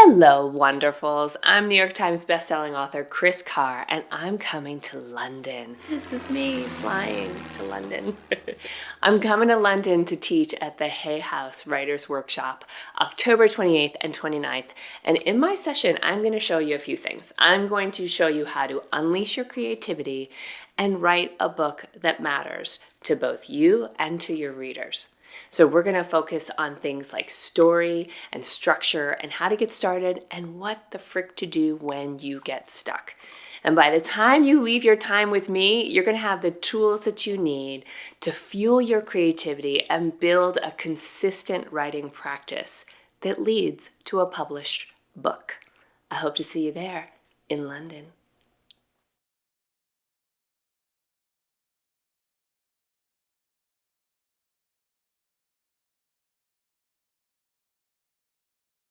Hello, wonderfuls. I'm New York Times bestselling author Kris Carr, and I'm coming to London. This is me flying to London. I'm coming to London to teach at the Hay House Writers Workshop, October 28th and 29th. And in my session, I'm going to show you a few things. I'm going to show you how to unleash your creativity and write a book that matters to both you and to your readers. So we're going to focus on things like story and structure and how to get started and what the frick to do when you get stuck. And by the time you leave your time with me, you're going to have the tools that you need to fuel your creativity and build a consistent writing practice that leads to a published book. I hope to see you there in London.